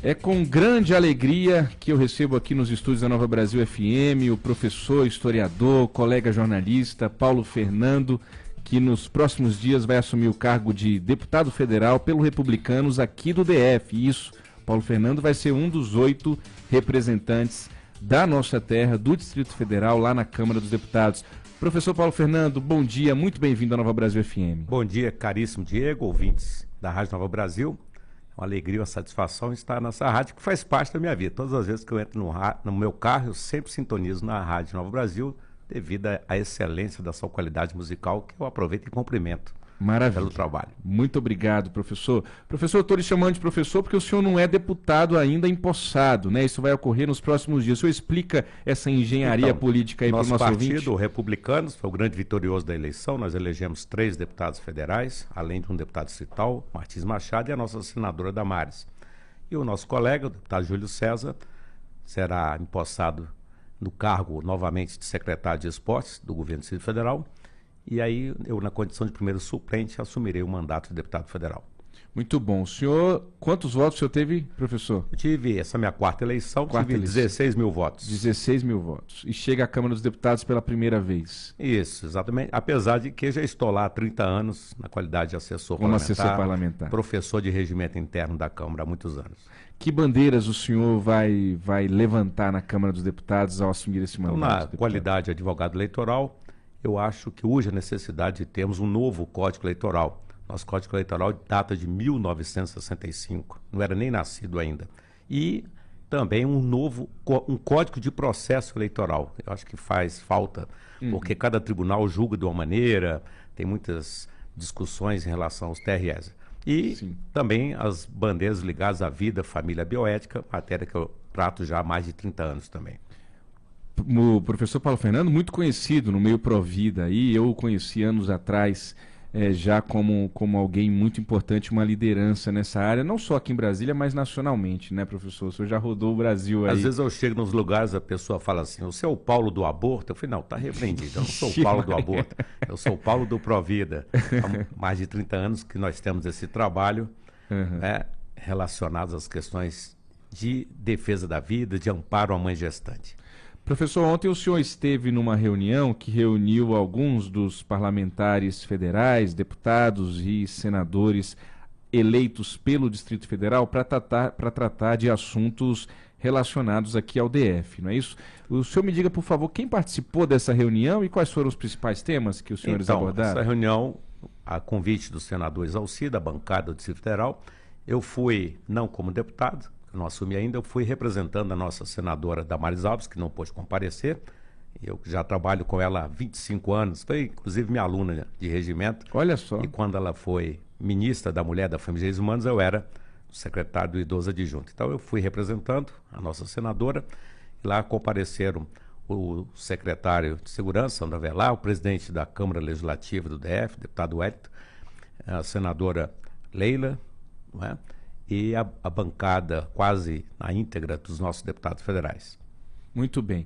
É com grande alegria que eu recebo aqui nos estúdios da Nova Brasil FM o professor, historiador, colega jornalista Paulo Fernando, que nos próximos dias vai assumir o cargo de deputado federal pelo Republicanos aqui do DF. Isso, Paulo Fernando vai ser um dos 8 representantes da nossa terra, do Distrito Federal, lá na Câmara dos Deputados. Professor Paulo Fernando, bom dia, muito bem-vindo à Nova Brasil FM. Bom dia, caríssimo Diego, ouvintes da Rádio Nova Brasil. Uma alegria, uma satisfação estar nessa rádio que faz parte da minha vida. Todas as vezes que eu entro no meu carro, eu sempre sintonizo na Rádio Nova Brasil, devido à excelência da sua qualidade musical, que eu aproveito e cumprimento. Maravilha. Pelo trabalho. Muito obrigado, professor. Professor, eu estou lhe chamando de professor porque o senhor não é deputado ainda empossado, né? Isso vai ocorrer nos próximos dias. O senhor explica essa engenharia política aí para o nosso ouvinte? Nosso partido, Republicanos, foi o grande vitorioso da eleição. Nós elegemos 3 deputados federais, além de um deputado distrital, Martins Machado, e a nossa senadora Damares. E o nosso colega, o deputado Júlio César, será empossado no cargo novamente de secretário de Esportes do governo do Distrito Federal. E aí, eu, na condição de primeiro suplente, assumirei o mandato de deputado federal. Muito bom. O senhor, quantos votos o senhor teve, professor? Eu tive, essa minha quarta eleição, tive 16 mil votos. 16 mil votos. E chega à Câmara dos Deputados pela primeira vez. Isso, exatamente. Apesar de que já estou lá há 30 anos, na qualidade de assessor parlamentar, professor de regimento interno da Câmara há muitos anos. Que bandeiras o senhor vai levantar na Câmara dos Deputados ao assumir esse mandato? Então, na qualidade de advogado eleitoral, eu acho que hoje a necessidade de termos um novo Código Eleitoral. Nosso Código Eleitoral data de 1965, não era nem nascido ainda. E também um Código de Processo Eleitoral. Eu acho que faz falta, porque cada tribunal julga de uma maneira, tem muitas discussões em relação aos TREs. E também as bandeiras ligadas à vida, família, bioética, matéria que eu trato já há mais de 30 anos também. O professor Paulo Fernando, muito conhecido no meio Provida, e eu o conheci anos atrás já como alguém muito importante, uma liderança nessa área, não só aqui em Brasília, mas nacionalmente, né, professor? O senhor já rodou o Brasil aí. Às vezes eu chego nos lugares, a pessoa fala assim, você é o Paulo do aborto? Eu falei, não, está repreendido, eu não sou o Paulo do aborto, eu sou o Paulo do Provida. Há mais de 30 anos que nós temos esse trabalho relacionado às questões de defesa da vida, de amparo à mãe gestante. Professor, ontem o senhor esteve numa reunião que reuniu alguns dos parlamentares federais, deputados e senadores eleitos pelo Distrito Federal para tratar de assuntos relacionados aqui ao DF, não é isso? O senhor me diga, por favor, quem participou dessa reunião e quais foram os principais temas que os senhores abordaram? Essa reunião, a convite do senador Exalci, da bancada do Distrito Federal, eu fui, não como deputado, não assumi ainda, eu fui representando a nossa senadora Damares Alves, que não pôde comparecer. Eu já trabalho com ela há 25 anos, foi inclusive minha aluna de regimento. Olha só. E quando ela foi ministra da Mulher, da Família e Direitos Humanos, eu era secretário do Idoso Adjunto. Então eu fui representando a nossa senadora, e lá compareceram o secretário de Segurança, Sandra Velar, o presidente da Câmara Legislativa do DF, deputado Wellington, a senadora Leila, não é? E a bancada quase na íntegra dos nossos deputados federais. Muito bem.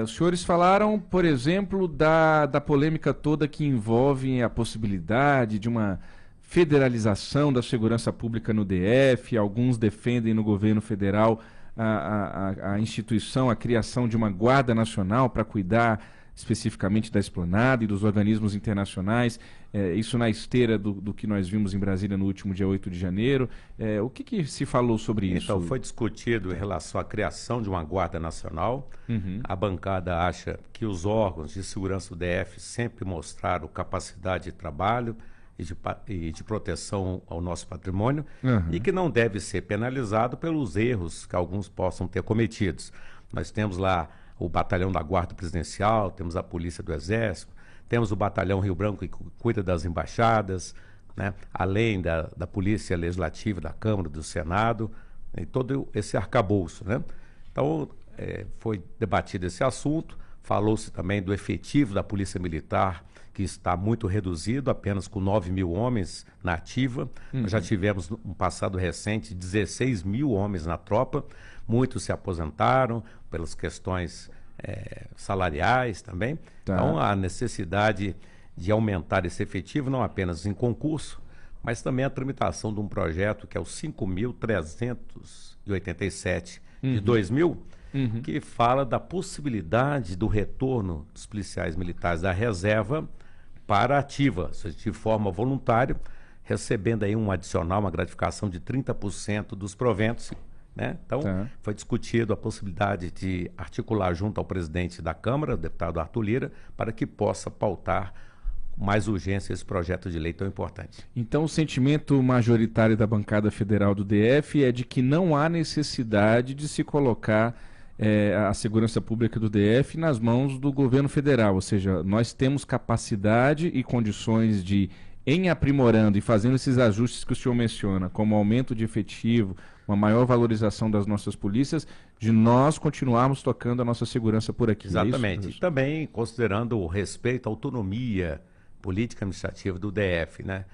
Os senhores falaram, por exemplo, da polêmica toda que envolve a possibilidade de uma federalização da segurança pública no DF. Alguns defendem no governo federal a instituição, a criação de uma Guarda Nacional para cuidar especificamente da Esplanada e dos organismos internacionais, isso na esteira do que nós vimos em Brasília no último dia 8 de janeiro. O que se falou sobre isso? Então, foi discutido em relação à criação de uma Guarda Nacional. A bancada acha que os órgãos de segurança do DF sempre mostraram capacidade de trabalho e de proteção ao nosso patrimônio e que não deve ser penalizado pelos erros que alguns possam ter cometidos. Nós temos lá o Batalhão da Guarda Presidencial, temos a Polícia do Exército, temos o Batalhão Rio Branco que cuida das embaixadas, né? Além da Polícia Legislativa, da Câmara, do Senado, e todo esse arcabouço, né? Então, foi debatido esse assunto, falou-se também do efetivo da Polícia Militar, que está muito reduzido, apenas com 9 mil homens na ativa. Nós já tivemos, no passado recente, 16 mil homens na tropa, muitos se aposentaram pelas questões salariais também. Então, a necessidade de aumentar esse efetivo, não apenas em concurso, mas também a tramitação de um projeto que é o 5.387 de 2000, que fala da possibilidade do retorno dos policiais militares da reserva para a ativa, ou seja, de forma voluntária, recebendo aí um adicional, uma gratificação de 30% dos proventos, né? Então, foi discutido a possibilidade de articular junto ao presidente da Câmara, o deputado Arthur Lira, para que possa pautar com mais urgência esse projeto de lei tão importante. Então, o sentimento majoritário da bancada federal do DF é de que não há necessidade de se colocar a segurança pública do DF nas mãos do governo federal, ou seja, nós temos capacidade e condições de, em aprimorando e fazendo esses ajustes que o senhor menciona, como aumento de efetivo, uma maior valorização das nossas polícias, de nós continuarmos tocando a nossa segurança por aqui. Exatamente. É isso? E também considerando o respeito à autonomia política administrativa do DF, né?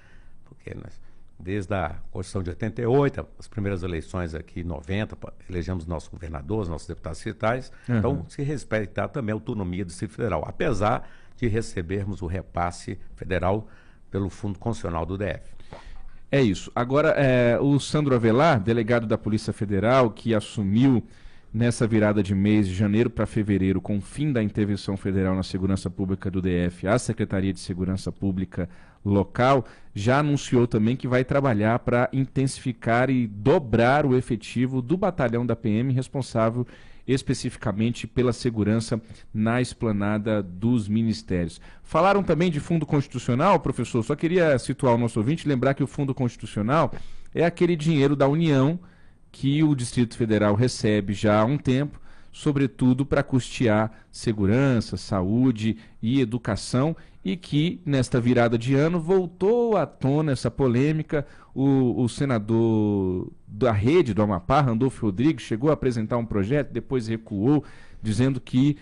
Porque nós, desde a Constituição de 88, as primeiras eleições aqui em 90, elegemos nossos governadores, nossos deputados estatais, então se respeitar também a autonomia do Distrito Federal, apesar de recebermos o repasse federal pelo Fundo Constitucional do DF. É isso. Agora, o Sandro Avelar, delegado da Polícia Federal, que assumiu nessa virada de mês de janeiro para fevereiro, com o fim da intervenção federal na segurança pública do DF, a Secretaria de Segurança Pública local, já anunciou também que vai trabalhar para intensificar e dobrar o efetivo do batalhão da PM responsável especificamente pela segurança na esplanada dos ministérios. Falaram também de fundo constitucional, professor, só queria situar o nosso ouvinte, lembrar que o fundo constitucional é aquele dinheiro da União que o Distrito Federal recebe já há um tempo, sobretudo para custear segurança, saúde e educação, e que, nesta virada de ano, voltou à tona essa polêmica. O senador da Rede do Amapá, Randolfo Rodrigues, chegou a apresentar um projeto, depois recuou, dizendo que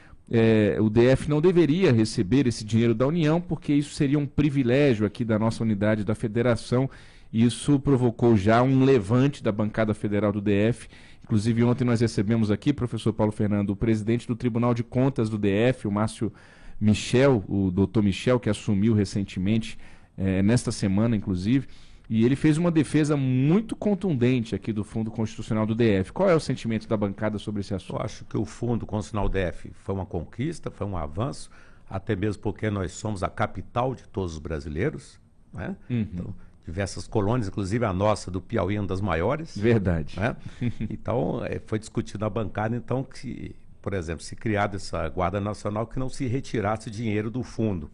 o DF não deveria receber esse dinheiro da União, porque isso seria um privilégio aqui da nossa unidade da federação. Isso provocou já um levante da bancada federal do DF. Inclusive, ontem nós recebemos aqui, professor Paulo Fernando, o presidente do Tribunal de Contas do DF, o Márcio Michel, o doutor Michel, que assumiu recentemente, nesta semana, inclusive, e ele fez uma defesa muito contundente aqui do Fundo Constitucional do DF. Qual é o sentimento da bancada sobre esse assunto? Eu acho que o Fundo Constitucional do DF foi uma conquista, foi um avanço, até mesmo porque nós somos a capital de todos os brasileiros, né? Então, diversas colônias, inclusive a nossa do Piauí, uma das maiores. Verdade. Né? Então, foi discutido na bancada, então, que, por exemplo, se criada essa Guarda Nacional, que não se retirasse dinheiro do fundo.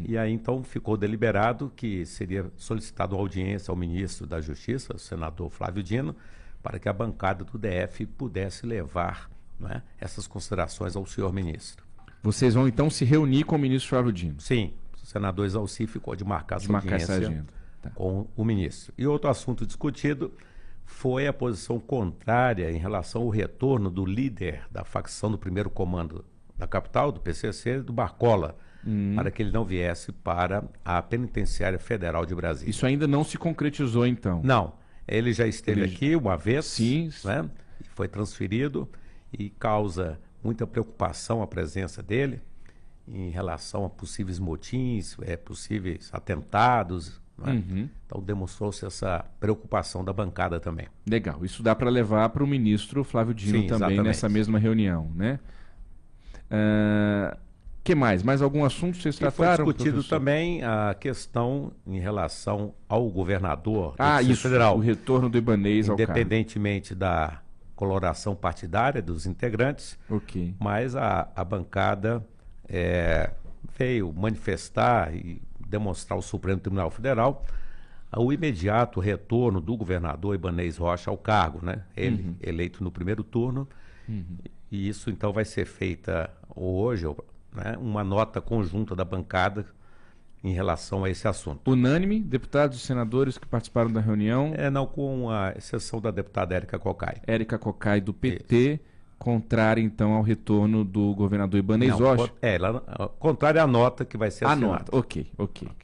E aí, então, ficou deliberado que seria solicitado audiência ao ministro da Justiça, o senador Flávio Dino, para que a bancada do DF pudesse levar, né, essas considerações ao senhor ministro. Vocês vão, então, se reunir com o ministro Flávio Dino? Sim. O senador Exalci ficou de marcar essa audiência com o ministro. E outro assunto discutido foi a posição contrária em relação ao retorno do líder da facção do primeiro comando da capital, do PCC, do Barcola, para que ele não viesse para a Penitenciária Federal de Brasília. Isso ainda não se concretizou, então? Não. Ele já esteve aqui uma vez, sim, né? Foi transferido e causa muita preocupação a presença dele em relação a possíveis motins, possíveis atentados, né? Então demonstrou-se essa preocupação da bancada também. Legal, isso dá para levar para o ministro Flávio Dino. Sim, também, exatamente, nessa mesma reunião, né? Que mais? Mais algum assunto vocês trataram? Foi discutido também a questão em relação ao governador do Distrito Federal. O retorno do Ibanez ao cargo. Independentemente da coloração partidária dos integrantes, mas a bancada veio manifestar e demonstrar ao Supremo Tribunal Federal o imediato retorno do governador Ibanez Rocha ao cargo, né? Ele eleito no primeiro turno, e isso então vai ser feita hoje, né, uma nota conjunta da bancada em relação a esse assunto. Unânime, deputados e senadores que participaram da reunião? Não, com a exceção da deputada Érica Cocai. Érica Cocai, do PT, contrária então ao retorno do governador Ibanez Rocha? Contrária à nota que vai ser assinada. A nota, ok.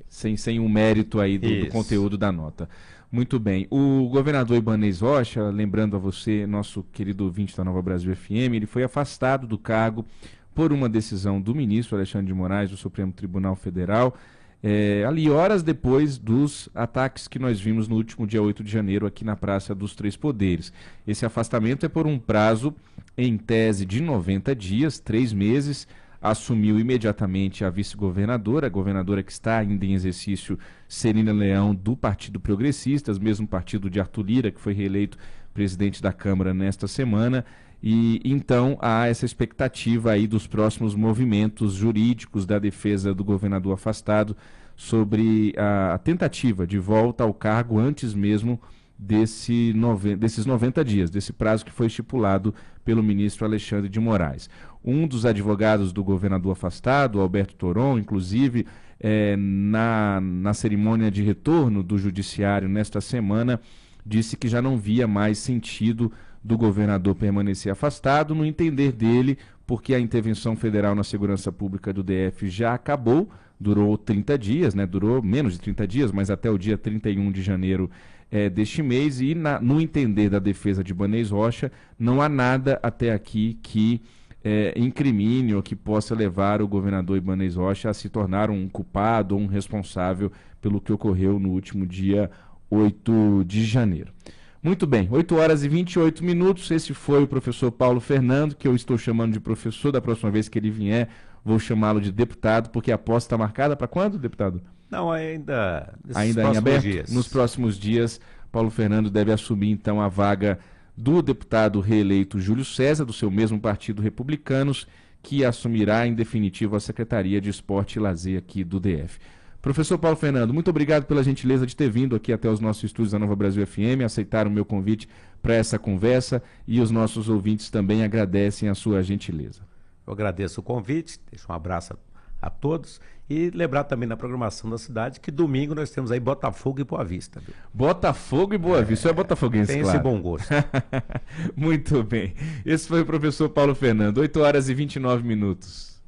Sem um mérito aí do conteúdo da nota. Muito bem. O governador Ibanez Rocha, lembrando a você, nosso querido ouvinte da Nova Brasil FM, ele foi afastado do cargo por uma decisão do ministro Alexandre de Moraes, do Supremo Tribunal Federal. ali horas depois dos ataques que nós vimos no último dia 8 de janeiro aqui na Praça dos Três Poderes. Esse afastamento é por um prazo, em tese, de 90 dias, 3 meses. Assumiu imediatamente a vice-governadora, a governadora que está ainda em exercício, Celina Leão, do Partido Progressistas, mesmo partido de Arthur Lira, que foi reeleito presidente da Câmara nesta semana. E então há essa expectativa aí dos próximos movimentos jurídicos da defesa do governador afastado sobre a tentativa de volta ao cargo antes mesmo desses 90 dias, desse prazo que foi estipulado pelo ministro Alexandre de Moraes. Um dos advogados do governador afastado, Alberto Toron, inclusive, na cerimônia de retorno do judiciário nesta semana, disse que já não via mais sentido do governador permanecer afastado, no entender dele, porque a intervenção federal na segurança pública do DF já acabou, durou 30 dias, durou menos de 30 dias, mas até o dia 31 de janeiro deste mês, e no entender da defesa de Ibanez Rocha, não há nada até aqui que incrimine ou que possa levar o governador Ibanez Rocha a se tornar um culpado ou um responsável pelo que ocorreu no último dia 8 de janeiro. Muito bem, 8 horas e 28 minutos, esse foi o professor Paulo Fernando, que eu estou chamando de professor. Da próxima vez que ele vier, vou chamá-lo de deputado, porque a posse está marcada para quando, deputado? Não, ainda em aberto. Nos próximos dias, Paulo Fernando deve assumir então a vaga do deputado reeleito Júlio César, do seu mesmo partido Republicanos, que assumirá em definitivo a Secretaria de Esporte e Lazer aqui do DF. Professor Paulo Fernando, muito obrigado pela gentileza de ter vindo aqui até os nossos estúdios da Nova Brasil FM, aceitar o meu convite para essa conversa, e os nossos ouvintes também agradecem a sua gentileza. Eu agradeço o convite, deixo um abraço a todos e lembrar também na programação da cidade que domingo nós temos aí Botafogo e Boa Vista. Viu? Botafogo e Boa Vista, isso é botafoguense, tem claro. Esse bom gosto. Muito bem, esse foi o professor Paulo Fernando, 8 horas e 29 minutos.